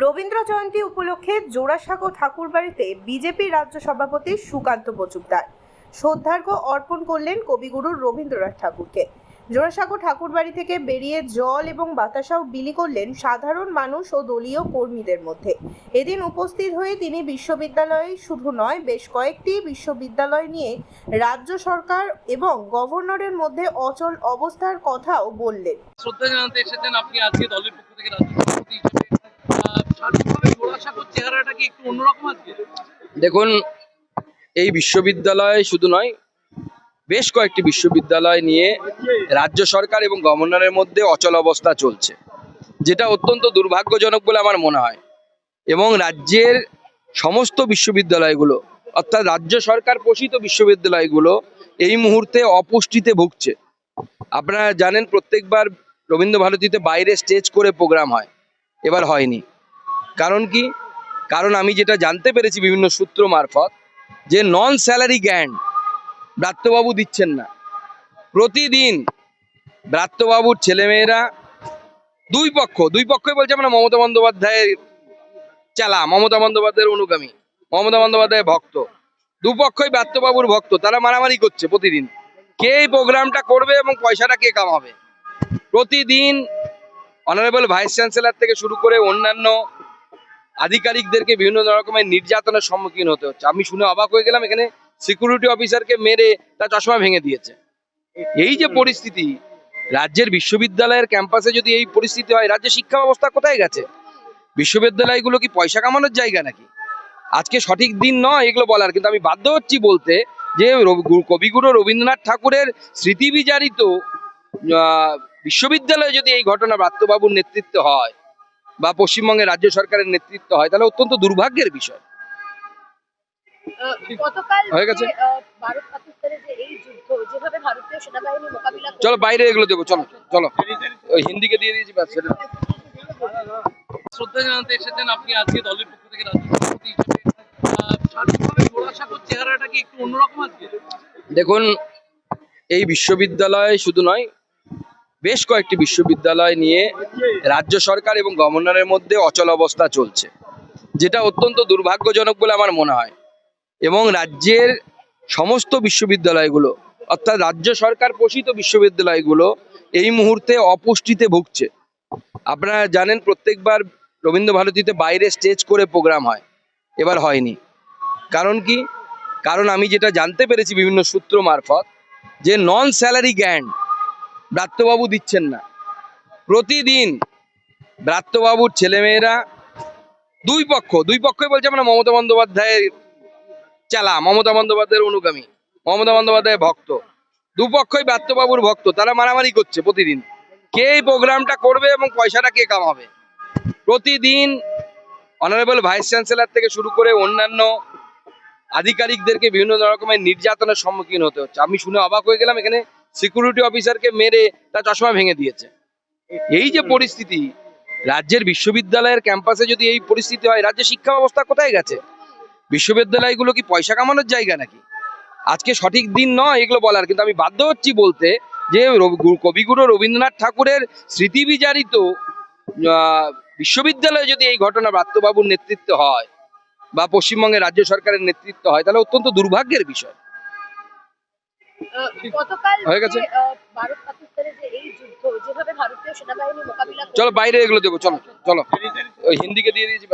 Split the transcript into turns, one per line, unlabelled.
রবীন্দ্র জয়ন্তী উপলক্ষে জোড়াসাঁকো ঠাকুরবাড়িতে বিজেপি রাজ্য সভাপতি সুকান্ত মজুমদার শ্রদ্ধার্ঘ্য অর্পণ করলেন কবিগুরু রবীন্দ্রনাথ ঠাকুরকে। জোড়াসাঁকো ঠাকুরবাড়ি থেকে বেরিয়ে জল এবং বাতাসাও বিলি করলেন সাধারণ মানুষ ও দলীয় কর্মীদের মধ্যে। এদিন উপস্থিত হয়ে তিনি বিশ্ববিদ্যালয়ে শুধু নয়, বেশ কয়েকটি বিশ্ববিদ্যালয় নিয়ে রাজ্য সরকার এবং গভর্নরের মধ্যে অচল অবস্থার কথাও বললেন।
শ্রদ্ধা জানাতে এসেছেন আপনি আজকে দলের পক্ষ থেকে রাজ্য সভাপতি হিসেবে। সার্বিকভাবে জোড়াসাঁকোর চেহারাটা কি একটু অন্যরকম আজকে?
দেখুন, এই বিশ্ববিদ্যালয় শুধু নয়, বেশ কয়েকটি বিশ্ববিদ্যালয় নিয়ে রাজ্য সরকার এবং গভর্নরের মধ্যে অচল অবস্থা চলছে, যেটা অত্যন্ত দুর্ভাগ্যজনক বলে আমার মনে হয়। এবং রাজ্যের সমস্ত বিশ্ববিদ্যালয়গুলো, অর্থাৎ রাজ্য সরকার পোষিত বিশ্ববিদ্যালয়গুলো এই মুহূর্তে অপুষ্টিতে ভুগছে। আপনারা জানেন, প্রত্যেকবার রবীন্দ্রভারতীতে বাইরে স্টেজ করে প্রোগ্রাম হয়, এবার হয়নি। কারণ কি? কারণ আমি যেটা জানতে পেরেছি বিভিন্ন সূত্র মারফত, যে নন স্যালারি গ্র্যান্ট ব্রাত্যবাবু দিচ্ছেন না। প্রতিদিন ব্রাত্যবাবুর ছেলেমেয়েরা দুই পক্ষই বলছে আমরা মমতা বন্দ্যোপাধ্যায়ের চালা, মমতা বন্দ্যোপাধ্যায়ের অনুগামী, মমতা বন্দ্যোপাধ্যায়ের ভক্ত। দুপক্ষই ব্রাত্যবাবুর ভক্ত, তারা মারামারি করছে প্রতিদিন কে এই প্রোগ্রামটা করবে এবং পয়সাটা কে কামাবে। প্রতিদিন অনারেবল ভাইস চ্যান্সেলর থেকে শুরু করে অন্যান্য আধিকারিকদেরকে বিভিন্ন রকমের নির্যাতনের সম্মুখীন হতে হচ্ছে। আমি শুনে অবাক হয়ে গেলাম, এখানে সিকিউরিটি অফিসারকে মেরে তার চশমা ভেঙে দিয়েছে। এই যে পরিস্থিতি, রাজ্যের বিশ্ববিদ্যালয়ের ক্যাম্পাসে যদি এই পরিস্থিতি হয়, রাজ্যের শিক্ষা ব্যবস্থা কোথায় গেছে? বিশ্ববিদ্যালয়গুলো কি পয়সা কামানোর জায়গা নাকি? আজকে সঠিক দিন নয় এগুলো বলার, কিন্তু আমি বাধ্য হচ্ছি বলতে যে কবিগুরু রবীন্দ্রনাথ ঠাকুরের স্মৃতি বিজারিত বিশ্ববিদ্যালয়ে যদি এই ঘটনা ব্রাত্যবাবুর নেতৃত্বে হয় বা পশ্চিমবঙ্গের রাজ্য সরকারের নেতৃত্ব হয়, তাহলে অত্যন্ত দুর্ভাগ্যের বিষয়। হয়ে গেছে। চলো বাইরে এগুলো দেবো, চলো চলো, ওই হিন্দিকে দিয়ে দিয়েছি।
শ্রদ্ধা জানাতে এসেছেন আপনি আজকে দলের পক্ষ থেকে রাজ্য সভাপতি হিসেবে। সার্বিকভাবে জোড়াসাঁকোর চেহারাটা কি একটু অন্যরকম আজকে?
দেখুন, এই বিশ্ববিদ্যালয় শুধু নয়, বেশ কয়েকটি বিশ্ববিদ্যালয় নিয়ে রাজ্য সরকার এবং গভর্নরের মধ্যে অচল অবস্থা চলছে, যেটা অত্যন্ত দুর্ভাগ্যজনক বলে আমার মনে হয়। এবং রাজ্যের সমস্ত বিশ্ববিদ্যালয়গুলো, অর্থাৎ রাজ্য সরকার পোষিত বিশ্ববিদ্যালয়গুলো এই মুহূর্তে অপুষ্টিতে ভুগছে। আপনারা জানেন, প্রত্যেকবার রবীন্দ্রভারতীতে বাইরে স্টেজ করে প্রোগ্রাম হয়, এবার হয়নি। কারণ কি? কারণ আমি যেটা জানতে পেরেছি বিভিন্ন সূত্র মারফত, যে নন স্যালারি গ্র্যান্ট ব্রাত্যবাবু দিচ্ছেন না। প্রতিদিন ব্রাত্যবাবুর ছেলেমেয়েরা দুই পক্ষই বলছে আমরা মমতা বন্দ্যোপাধ্যায়ের চালা, মমতা বন্দ্যোপাধ্যায়ের অনুগামী, মমতা বন্দ্যোপাধ্যায়ের ভক্ত। দুপক্ষই ব্রাত্যবাবুর ভক্ত, তারা মারামারি করছে প্রতিদিন কে এই প্রোগ্রামটা করবে এবং পয়সাটা কে কামাবে। প্রতিদিন অনারেবল ভাইস চ্যান্সেলর থেকে শুরু করে অন্যান্য আধিকারিকদেরকে বিভিন্ন রকমের নির্যাতনের সম্মুখীন হতে হচ্ছে। আমি শুনে অবাক হয়ে গেলাম, এখানে সিকিউরিটি অফিসারকে মেরে তার চশমা ভেঙে দিয়েছে। এই যে পরিস্থিতি, রাজ্যের বিশ্ববিদ্যালয়ের ক্যাম্পাসে যদি এই পরিস্থিতি হয়, রাজ্যের শিক্ষা ব্যবস্থা কোথায় গেছে? বিশ্ববিদ্যালয়গুলো কি পয়সা কামানোর জায়গা নাকি? আজকে সঠিক দিন নয় এগুলো বলার, কিন্তু আমি বাধ্য হচ্ছি বলতে যে কবিগুরু রবীন্দ্রনাথ ঠাকুরের স্মৃতি বিজারিত বিশ্ববিদ্যালয়ে যদি এই ঘটনা ব্রাত্যবাবুর নেতৃত্বে হয় বা পশ্চিমবঙ্গের রাজ্য সরকারের নেতৃত্ব হয়, তাহলে অত্যন্ত দুর্ভাগ্যের বিষয়। হয়ে গেছে। চলো বাইরে এগুলো দেবো, চলো চলো, ওই হিন্দিকে দিয়ে দিয়েছি।